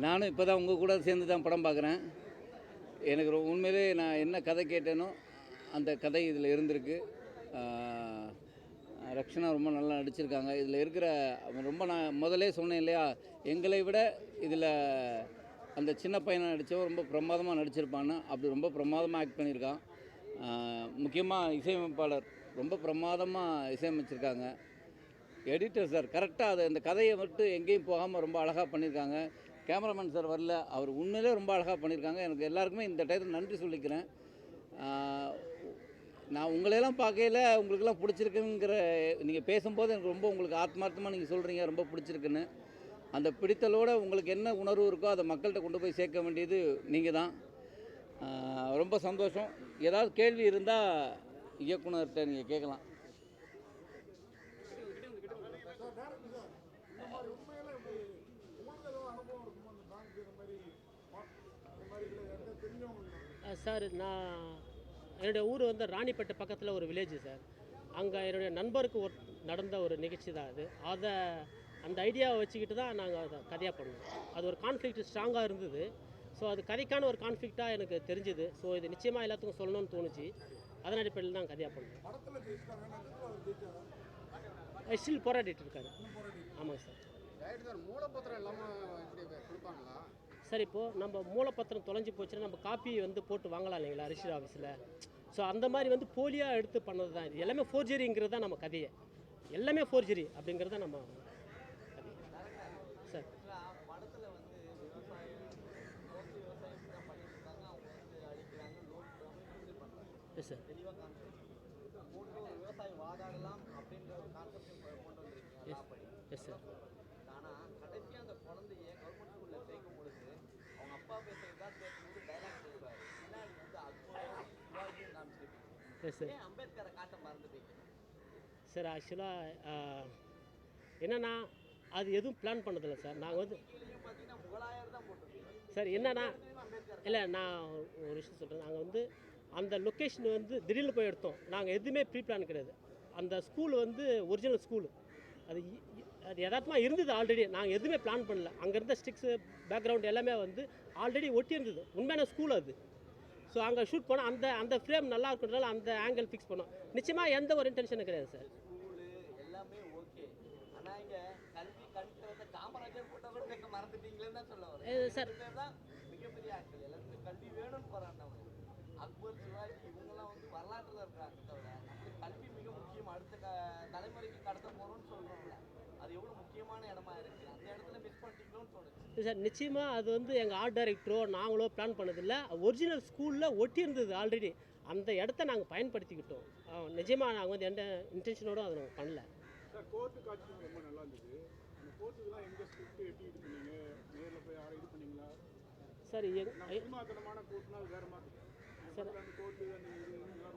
நானும் இப்போ தான் உங்கள் கூட சேர்ந்து தான் படம் பார்க்குறேன். எனக்கு உண்மையிலே நான் என்ன கதை கேட்டேனோ அந்த கதை இதில் இருந்திருக்கு. ரக்ஷனா ரொம்ப நல்லா நடிச்சிருக்காங்க. இதில் இருக்கிற ரொம்ப நான் முதலே சொன்னேன் இல்லையா, எங்களை விட இதில் அந்த சின்ன பையனை நடித்தவன் ரொம்ப பிரமாதமாக நடிச்சிருப்பான்னு. அப்படி ரொம்ப பிரமாதமாக ஆக்ட் பண்ணியிருக்கான். முக்கியமாக இசையமைப்பாளர் ரொம்ப பிரமாதமாக இசையமைச்சிருக்காங்க. எடிட்டர் சார் கரெக்டாக அது அந்த கதையை மட்டும் எங்கேயும் போகாமல் ரொம்ப அழகாக பண்ணியிருக்காங்க. கேமராமேன் சார் வரல, அவர் உண்மையிலே ரொம்ப அழகாக பண்ணியிருக்காங்க. எனக்கு எல்லாருக்குமே இந்த டயத்தில் நன்றி சொல்லிக்கிறேன். நான் உங்களையெல்லாம் பார்க்கையில் உங்களுக்கெல்லாம் பிடிச்சிருக்குங்கிற நீங்கள் பேசும்போது எனக்கு ரொம்ப உங்களுக்கு ஆத்மார்த்தமாக நீங்கள் சொல்கிறீங்க ரொம்ப பிடிச்சிருக்குன்னு. அந்த பிடித்தலோடு உங்களுக்கு என்ன உணர்வு இருக்கோ அதை மக்கள்கிட்ட கொண்டு போய் சேர்க்க வேண்டியது நீங்கள் தான். ரொம்ப சந்தோஷம். ஏதாவது கேள்வி இருந்தால் இயக்குனர்கிட்ட நீங்கள் கேட்கலாம். சார், நான் என்னுடைய ஊர் வந்து ராணிப்பேட்டை பக்கத்தில் ஒரு வில்லேஜ் சார். அங்கே என்னுடைய நண்பருக்கு நடந்த ஒரு நிகழ்ச்சி தான் அது. அந்த ஐடியாவை வச்சுக்கிட்டு தான் நாங்கள் அதை கதையாக பண்ணோம். அது ஒரு கான்ஃப்ளிக்ட் ஸ்ட்ராங்காக இருந்தது. ஸோ அது கதைக்கான ஒரு கான்ஃப்ளிக்டாக எனக்கு தெரிஞ்சுது. ஸோ இது நிச்சயமாக எல்லாத்துக்கும் சொல்லணும்னு தோணுச்சு. அதன் அடிப்படையில் தான் கதையாக பண்ணோம். ஸ்டில் போராடிட்டு இருக்காரு. ஆமாங்க சார். சார், இப்போது நம்ம மூலப்பத்திரம் தொலைஞ்சி போச்சுன்னா நம்ம காப்பி வந்து போட்டு வாங்கலாம் இல்லைங்களா ரிஜிஸ்டர் ஆஃபீஸில். ஸோ அந்த மாதிரி வந்து போலியாக எடுத்து பண்ணது தான் இது. எல்லாமே ஃபோர்ஜரிங்கிறது தான் நம்ம கதையை. எல்லாமே ஃபோர்ஜரி அப்படிங்கிறது தான் நம்ம கதை sir. Yes sir. Yes sir. ஆனால் கடைசியாக அந்த குழந்தைய கவர்மெண்ட் ஸ்கூலில் சேர்க்கும் பொழுது அவங்க அப்பா பேசுறது தான் கேட்கும்போது டைலாக் சொல்லுவார். பின்னாடி வந்து அக்பரும் காமிச்சிருப்பீங்க. ஏன் அம்பேத்கரை காட்ட மறந்துட்டீங்க சார்? ஆக்சுவலாக என்னென்னா அது எதுவும் பிளான் பண்ணதில்லை சார். நாங்கள் வந்து பார்த்தீங்கன்னா முகலாயர் தான் போட்டிருக்கீங்க சார். என்னன்னா இல்லை, நான் ஒரு விஷயம் சொல்கிறேன். நாங்கள் வந்து அந்த லொக்கேஷன் வந்து திடீர்னு போய் எடுத்தோம். நாங்கள் எதுவுமே ப்ரீ பிளான் கிடையாது. அந்த ஸ்கூல் வந்து ஒரிஜினல் ஸ்கூலு. அது அது யதார்த்தமாக இருந்தது ஆல்ரெடி. நாங்கள் எதுவுமே பிளான் பண்ணல. அங்கே இருந்த ஸ்டிக்ஸு பேக்ரவுண்ட் எல்லாமே வந்து ஆல்ரெடி ஒட்டி இருந்தது. உண்மையான ஸ்கூல் அது. ஸோ அங்கே ஷூட் பண்ணோம். அந்த ஃப்ரேம் நல்லா இருக்கிறதுனால அந்த ஆங்கிள் ஃபிக்ஸ் பண்ணோம். நிச்சயமாக எந்த ஒரு இன்டென்ஷனும் கிடையாது சார். ஸ்கூலு எல்லாமே ஓகே. ஆனால் இங்கே கல்வி கல்வி காமராஜர் போட்டோ கூட கேட்க மறந்துட்டீங்களேன்னு தான் சொல்ல வரேன் சார். தான் மிகப்பெரிய ஆட்கள் எல்லாத்துக்கும் கல்வி வேணும்னு போகிறாங்க. அக்பர், சிவாஜி இவங்கெல்லாம் வந்து வரலாற்றில் இருக்கிறாங்க. தவிர நமக்கு கல்வி மிக முக்கியம். அடுத்த தலைமுறைக்கு கடத்த போகிறோம்னு சொல்கிறோம்ல, அது எவ்வளோ முக்கியமான இடமா இருக்குது. அந்த இடத்துல மிஸ் பண்ணிட்டீங்களோன்னு தோணுச்சு சார். நிச்சயமாக அது வந்து எங்கள் ஆர்ட் டைரக்டரோ நாங்களோ பிளான் பண்ணதில்லை. ஒரிஜினல் ஸ்கூலில் ஒட்டி இருந்தது ஆல்ரெடி. அந்த இடத்த நாங்கள் பயன்படுத்திக்கிட்டோம். நிஜமாக நாங்கள் வந்து எந்த இன்டென்ஷனோடு அதை நாங்கள் பண்ணல சார். கோர்ட்டு காட்சி ரொம்ப நல்லா இருந்தது. அந்த கோர்ட்டுக்கெல்லாம் எங்கே ஸ்கிரிப்ட் எப்படி இது பண்ணீங்க? நேரில் போய் யாரும் இது பண்ணீங்களா சார்? சினிமாத்தனமான கோர்ட்னா அது வேறு மாதிரி சார். அந்த கோர்ட்டு அந்த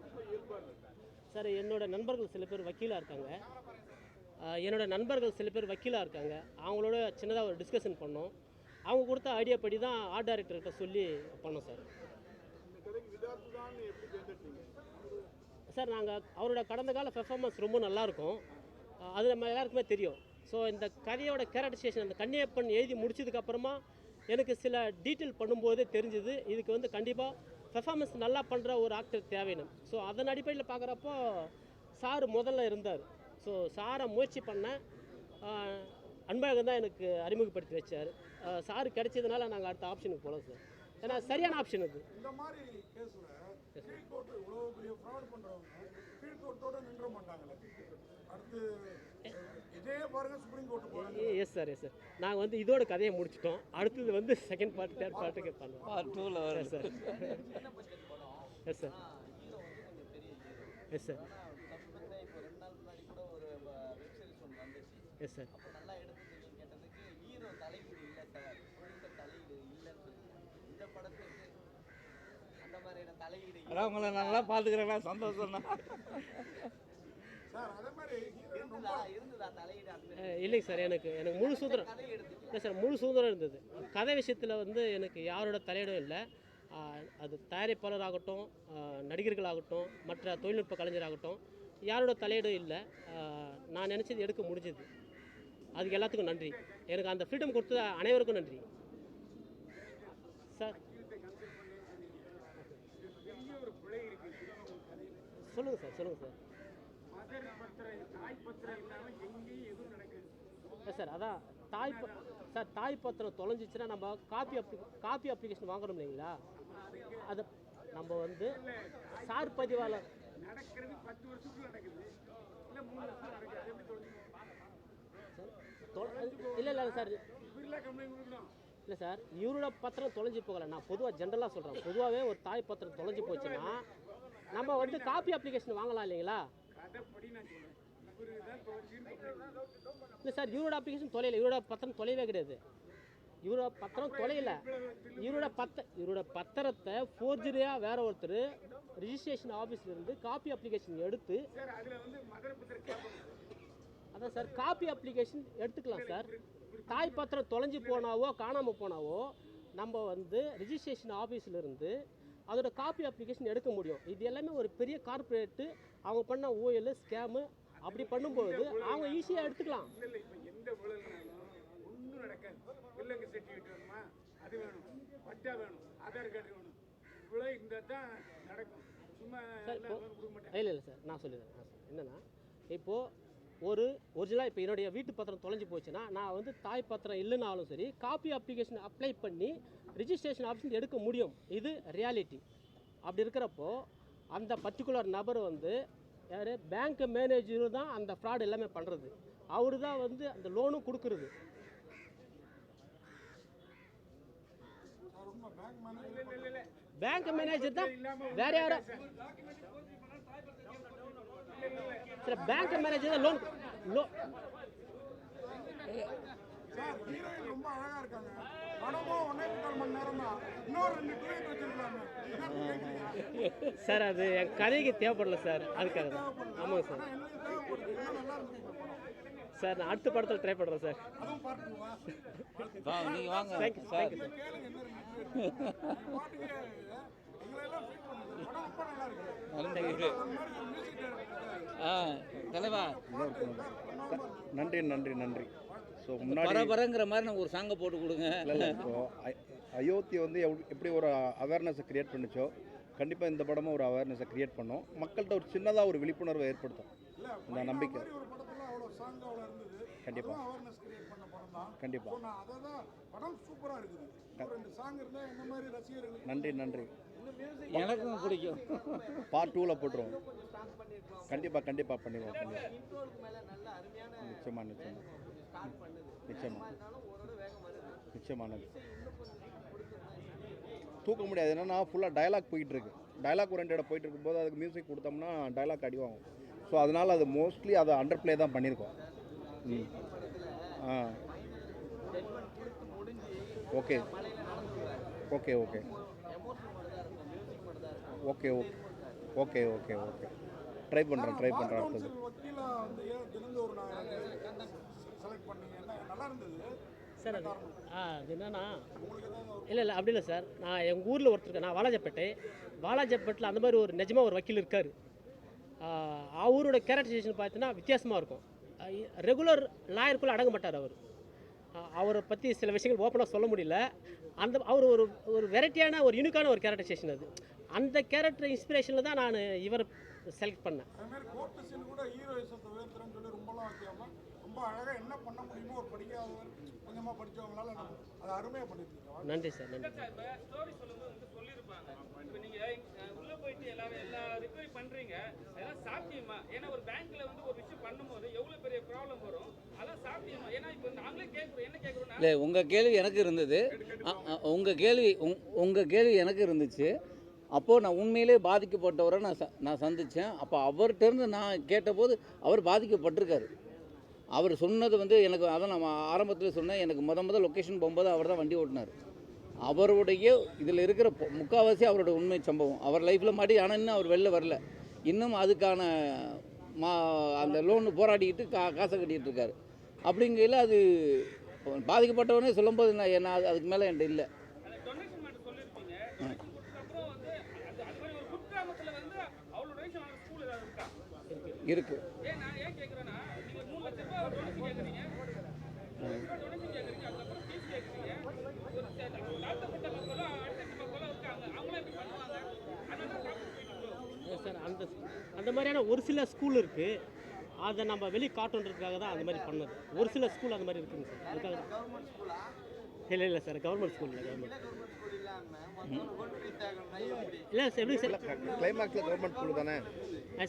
ரொம்ப இயல்பாக இருந்தது சார். என்னோட நண்பர்கள் சில பேர் வக்கீலாக இருக்காங்க. அவங்களோட சின்னதாக ஒரு டிஸ்கஷன் பண்ணோம். அவங்க கொடுத்த ஐடியா படி தான் ஆர்ட் டைரக்டர்கிட்ட சொல்லி பண்ணோம் சார். சார், நாங்கள் அவரோட கடந்த கால பெர்ஃபார்மன்ஸ் ரொம்ப நல்லாயிருக்கும். அது நம்ம எல்லாருக்குமே தெரியும். ஸோ இந்த கதையோட கேரக்டரைசேஷன் அந்த கன்னியப்பன் எழுதி முடிச்சதுக்கப்புறமா எனக்கு சில டீட்டெயில் பண்ணும்போதே தெரிஞ்சுது இதுக்கு வந்து கண்டிப்பாக பெர்ஃபார்மன்ஸ் நல்லா பண்ணுற ஒரு ஆக்டர் தேவைன்னு. ஸோ அதன் அடிப்படையில் பார்க்குறப்போ சார் முதல்ல இருந்தார். ஸோ சாரை முயற்சி பண்ணேன். அன்பழகன் தான் எனக்கு அறிமுகப்படுத்தி வச்சார். சார் கிடைச்சதுனால நாங்கள் அடுத்த ஆப்ஷனுக்கு போகலாம் சார். ஏன்னா சரியான ஆப்ஷன் அது. இந்த மாதிரி கேஸில் கீழ்கோர்ட்டு இவ்வளோ பெரிய ஃப்ராட் பண்ணுறவங்க கீழ்கோர்ட்டோட நின்ற மாட்டாங்களே. அடுத்து இதே பாருங்க சுப்ரீம் கோர்ட்டு போகிறாங்க. Yes sir. நாங்கள் வந்து இதோட கதையை முடிச்சிட்டோம். அடுத்தது வந்து செகண்ட் பார்ட், தேர்ட் பார்ட்டுக்கு பண்ணோம். பார்ட் 2ல் வரும் sir. Yes sir. Yes sir. இப்போ 2 நாள் முன்னாடி கூட ஒரு வெப் சீரிஸ் ஒன்று வந்துச்சு. Yes sir. அப்போ நல்லா எடுத்துருக்கீங்கன்னு கேட்டதுக்கு ஹீரோ தலையீடு இல்லை சார், ப்ரொடியூசர் தலையீடு இல்லைன்னு சொல்லுங்க. இந்த படத்துக்கு அந்த மாதிரியான தலையீடு அதான் உங்களை நல்லா பார்த்துக்கிறேன்னா சந்தோஷம் தான் சார். அதே மாதிரி இருந்ததா தலையீடு? இல்லைங்க சார். எனக்கு முழு சுதந்திரம் இல்லை சார். முழு சுதந்திரம் இருந்தது. கதை விஷயத்தில் வந்து எனக்கு யாரோட தலையிடும் இல்லை. அது தயாரிப்பாளராகட்டும், நடிகர்களாகட்டும், மற்ற தொழில்நுட்ப கலைஞராகட்டும், யாரோட தலையீடும் இல்லை. நான் நினச்சது எடுக்க முடிஞ்சது. அதுக்கு எல்லாத்துக்கும் நன்றி. எனக்கு அந்த ஃப்ரீடம் கொடுத்த அனைவருக்கும் நன்றி. சார் சொல்லுங்கள் சார் இல்லை சார் அதான் தாய் பத்திரம் தொலைஞ்சிச்சுன்னா நம்ம காப்பி அப்ளிகேஷன் வாங்குறோம் இல்லைங்களா, அது நம்ம வந்து சார் பதிவாளர் இல்லை சார் இல்லை சார் இவரோட பத்திரம் தொலைஞ்சி போகலை. நான் பொதுவாக ஜென்ரலாக சொல்கிறேன். பொதுவாகவே ஒரு தாய் பத்திரம் தொலைஞ்சி போச்சுன்னா நம்ம வந்து காப்பி அப்ளிகேஷன் வாங்கலாம் இல்லைங்களா. இல்லை சார் இவரோட அப்ளிகேஷன் தொலைல, இவரோட பத்திரம் தொலைவே கிடையாது. இவரோட பத்திரம் தொலைல. இவரோட பத்திரத்தை ஃபோர்ஜரியாக வேற ஒருத்தர் ரிஜிஸ்ட்ரேஷன் ஆஃபீஸ்லேருந்து காப்பி அப்ளிகேஷன் எடுத்து, அதான் சார் காப்பி அப்ளிகேஷன் எடுத்துக்கலாம் சார். தாய் பத்திரம் தொலைஞ்சி போனாவோ காணாமல் போனாவோ நம்ம வந்து ரிஜிஸ்ட்ரேஷன் ஆஃபீஸ்லேருந்து அதோட காப்பி அப்ளிகேஷன் எடுக்க முடியும். இது எல்லாமே ஒரு பெரிய கார்பரேட்டு அவங்க பண்ண ஓஎல் ஸ்கேமு அப்படி பண்ணும்போது அவங்க ஈஸியாக எடுத்துக்கலாம். இல்லை சார் நான் சொல்லிடுறேன். என்னென்னா இப்போது ஒரிஜினலாக இப்போ என்னுடைய வீட்டு பத்திரம் தொலைஞ்சி போச்சுன்னா நான் வந்து தாய் பத்திரம் இல்லைனாலும் சரி காப்பி அப்ளிகேஷன் அப்ளை பண்ணி ரிஜிஸ்ட்ரேஷன் ஆஃபீஸில் எடுக்க முடியும். இது ரியாலிட்டி. அப்படி இருக்கிறப்போ அந்த பர்டிகுலர் நபர் வந்து யார், பேங்க் மேனேஜர் தான் அந்த ஃப்ராட் எல்லாமே பண்ணுறது. அவரு தான் வந்து அந்த லோனும் கொடுக்குறது. பேங்க் மேனேஜர் தான் வேற யாரும் சில பேங்க் மேனேஜர் தான் லோன் சார் ஹீரோயின் ரொம்ப அழகா இருக்காங்க. படமும் 1.5 மணி நேரம் தான். இன்னொரு 2 ட்வீட் வச்சிருக்காங்க. சார் அது என் கதைக்கு தேவைப்படல சார், அதுக்காக தான். ஆமாங்க சார். சார் நான் அடுத்த படத்தில் ட்ரை பண்ணுறேன் சார். அதுவும் பார்த்துவா நீங்கள் வாங்க தேங்க்யூ சார். கேளுங்க என்ன பாட்டுக்கு எங்களெல்லாம் ஃபீல் பண்ணுது. படம் ரொம்ப நல்லா இருக்கு. தலைவா நன்றி. ஸோ முன்னாடி பரபரங்கிற மாதிரி நான் ஒரு சாங்கை போட்டு கொடுங்க. இல்லை இப்போ அயோத்தி வந்து எப்படி ஒரு அவேர்னஸை க்ரியேட் பண்ணிச்சோ கண்டிப்பாக இந்த படமும் ஒரு அவேர்னஸை க்ரியேட் பண்ணோம். மக்கள்கிட்ட ஒரு சின்னதாக ஒரு விழிப்புணர்வை ஏற்படுத்தும். இந்த நம்பிக்கை ஒரு படத்துல அவ்வளவு சாங் அவ்வளவு இருந்தது. கண்டிப்பா அவேர்னஸ் கிரியேட் பண்ண படம் தான். கண்டிப்பா நான் அததான் படம் சூப்பரா இருக்குது. ஒரு 2 சாங் இருந்தா என்ன மாதிரி ரசிகர்களுக்கு நன்றி எனக்கும் பிடிக்கும். பார்ட் 2ல போட்டுருவோம். கண்டிப்பாக பண்ணிடுவோம். இன்ட்ரோலுக்கு மேல நல்ல அருமையான நிச்சயமா ஸ்டார்ட் பண்ணுது. நிச்சயமா ஓரளவு வேகம் வருது. நிச்சயமானது இன்னும் கொஞ்சம் தூக்க முடியாது. என்னன்னா ஃபுல்லாக டயலாக் போயிட்டு இருக்கு. டயலாக் ஓரியன்டாக போயிட்டு இருக்கும்போது அதுக்கு மியூசிக் கொடுத்தோம்னா டயலாக் அடிவாகும். ஸோ அதனால் அது மோஸ்ட்லி அதை அண்டர் ப்ளே தான் பண்ணியிருக்கோம். ஓகே ட்ரை பண்ணுறேன் அடுத்தது. வக்கீலா வந்து தினந்தோறும் நான் செலக்ட் பண்ணீங்க. நல்லா இருந்தது சார். அது என்னன்னா இல்லை அப்படி இல்லை சார். நான் எங்கள் ஊரில் ஒருத்தருக்கு, நான் வாலாஜப்பேட்டில் அந்த மாதிரி ஒரு நிஜமாக ஒரு வக்கீல் இருக்கார். அவரோட கேரக்டரைசேஷன் பார்த்தீங்கன்னா வித்தியாசமாக இருக்கும். ரெகுலர் லாயருக்குள்ளே அடங்க மாட்டார் அவர். அவரை பற்றி சில விஷயங்கள் ஓப்பனாக சொல்ல முடியல. அவர் ஒரு வெரைட்டியான ஒரு யூனிக்கான ஒரு கேரக்டரைசேஷன். அது அந்த கேரக்டர் இன்ஸ்பிரேஷனில் தான் நான் இவர் செலக்ட் பண்ணேன். அதுமாதிரி கோர்ட்டு சீன் கூட ஹீரோயிசத்தை உயர்த்துறேன்னு சொல்லி ரொம்பலாம் வைக்காமல் ரொம்ப அழகாக என்ன பண்ண முடியுமோ ஒரு படிக்காதவர் கொஞ்சமாக படித்தவங்களால அதை அருமையாக பண்ணியிருக்கீங்க. நன்றி சார். நன்றி. ஸ்டோரி சொல்லும்போது வந்து சொல்லியிருப்பாங்க. இப்போ நீங்கள் உள்ளே போயிட்டு எல்லா ரிகவரி பண்ணுறீங்க, அதெல்லாம் சாத்தியமா? ஏன்னா ஒரு பேங்க்கில் வந்து ஒரு விஷயம் பண்ணும்போது எவ்வளோ பெரிய ப்ராப்ளம் வரும், அதெல்லாம் சாத்தியமா? ஏன்னா இப்போ நாங்களே கேட்குறோம், என்ன கேட்குறோம்? இல்லை, உங்கள் கேள்வி எனக்கு இருந்தது. உங்கள் கேள்வி எனக்கு இருந்துச்சு. அப்போது நான் உண்மையிலே பாதிக்கப்பட்டவரை நான் சந்தித்தேன். அப்போ அவர்கிட்டருந்து நான் கேட்டபோது அவர் பாதிக்கப்பட்டிருக்காரு. அவர் சொன்னது வந்து எனக்கு, அதான் நான் ஆரம்பத்தில் சொன்னேன், எனக்கு முதல் லொக்கேஷன் போகும்போது அவர் தான் வண்டி ஓட்டினார். அவருடைய இதில் இருக்கிற முக்கால்வாசி அவரோட உண்மை சம்பவம். அவர் லைஃப்பில் மாட்டி, ஆனால் இன்னும் அவர் வெளில வரல. இன்னும் அதுக்கான அந்த லோனு போராடிக்கிட்டு காசை கட்டிகிட்டு இருக்காரு. அப்படிங்கையில் அது பாதிக்கப்பட்டவனே சொல்லும்போது நான் அதுக்கு மேலே என்கிட்ட இல்லை. இருக்கு. கேட்குறீங்க, அதுக்கப்புறம் ஃபீஸ் கேட்குறீங்க. தாழ்த்தப்பட்ட மக்களும் அந்த மாதிரியான ஒரு சில ஸ்கூல் இருக்குது, அதை நம்ம வெளியே காட்டுன்றதுக்காக தான் அந்த மாதிரி பண்ணது. ஒரு சில ஸ்கூல் அந்த மாதிரி இருக்குங்க சார், அதுக்காக தான். கவர்மெண்ட் ஸ்கூலா? இல்லை சார், கவர்மெண்ட் ஸ்கூல் இல்லை, கவர்மெண்ட் கவர்மெண்ட் ஸ்கூல் இல்லாம மொத்தம் கோல்ட் ஃபீஸ் ஆகணும்னா எப்படி? இல்லை சார். எப்படி சார்? கிளைமேக்ஸில் கவர்மெண்ட் ஸ்கூல் தானே?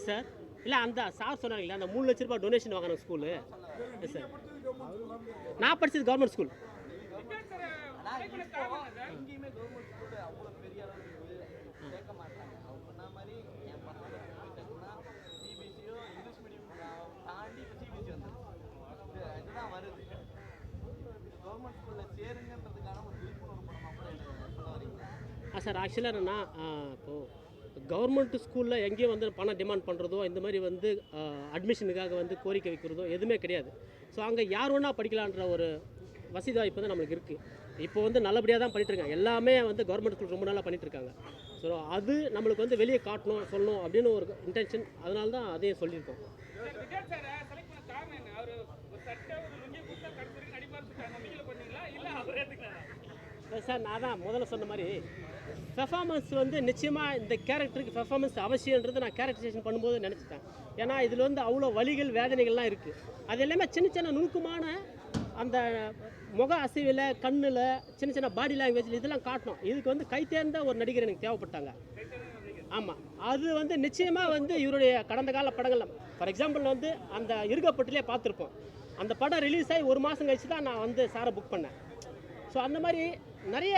சார் இல்லை, அந்த சார் சொன்னாங்களே அந்த 3 லட்ச ரூபாய் டொனேஷன் வாங்கின ஸ்கூலு. எஸ் சார், நான் படித்தது கவர்மெண்ட் ஸ்கூல். ஆனா இப்போ எங்கேயுமே கவர்மெண்ட் ஸ்கூல் அவ்வளோ பெரிய அளவுக்கு சேர்க்க மாட்டாங்க. அவங்க சொன்ன மாதிரி என் பசங்க சேர்க்கணும்னா சிபிஎஸ்சியோ இங்கிலீஷ் மீடியம் தாண்டி இப்போ சிபிஎஸ்சி வந்துருக்கு. இதுதான் வருது. கவர்மெண்ட் ஸ்கூலில் சேருங்கன்றதுக்கான ஒரு விழிப்புணர்வு படமாக கூட எனக்கு சொல்ல வரீங்க. சார் ஆக்சுவலாக என்னென்னா, இப்போது கவர்மெண்ட் ஸ்கூலில் எங்கேயும் வந்து பணம் டிமாண்ட் பண்ணுறதோ, இந்த மாதிரி வந்து அட்மிஷனுக்காக வந்து கோரிக்கை வைக்கிறதோ எதுவுமே கிடையாது. ஸோ அங்கே யார் வேணா படிக்கலான்ற ஒரு வசதி வாய்ப்பு தான் நம்மளுக்கு இருக்குது. இப்போ வந்து நல்லபடியாக தான் பண்ணிகிட்ருக்காங்க. எல்லாமே வந்து கவர்மெண்ட் ஸ்கூல் ரொம்ப நாளாக பண்ணிகிட்ருக்காங்க. ஸோ அது நம்மளுக்கு வந்து வெளியே காட்டணும், சொல்லணும் அப்படின்னு ஒரு இன்டென்ஷன். அதனால தான் அதையும் சொல்லியிருக்கோம். சார் விஜய் சாரை செலக்ட் பண்ண காரணம் என்ன? அவர் ஒரு சட்டை ஒரு லுங்கி கொடுத்தா கடைசி வரைக்கும் நடிப்பார் நம்பிக்கையில் பண்ணீங்களா இல்லை அவர் ஏற்றுக்கலாம்? சார் நான் தான் முதல்ல சொன்ன மாதிரி பெர்ஃபார்மன்ஸ் வந்து நிச்சயமாக இந்த கேரக்டருக்கு பெர்ஃபார்மன்ஸ் அவசியன்றது நான் கேரக்டரைசேஷன் பண்ணும்போது நினச்சிட்டேன். ஏன்னா இதில் வந்து அவ்வளோ வலிகள் வேதனைகள்லாம் இருக்குது. அது எல்லாமே சின்ன சின்ன நுணுக்கமான அந்த முக அசைவில், கண்ணில், சின்ன சின்ன பாடி லாங்குவேஜில் இதெல்லாம் காட்டணும். இதுக்கு வந்து கைத்தேர்ந்த ஒரு நடிகர் எனக்கு தேவைப்பட்டாங்க. ஆமாம், அது வந்து நிச்சயமாக வந்து இவருடைய கடந்த கால படங்கள், ஃபார் எக்ஸாம்பிள் வந்து அந்த இருக்கப்பட்டிலே பார்த்துருப்போம். அந்த படம் ரிலீஸ் ஆகி 1 மாதம் கழிச்சு தான் நான் வந்து சாரை புக் பண்ணேன். ஸோ அந்த மாதிரி நிறைய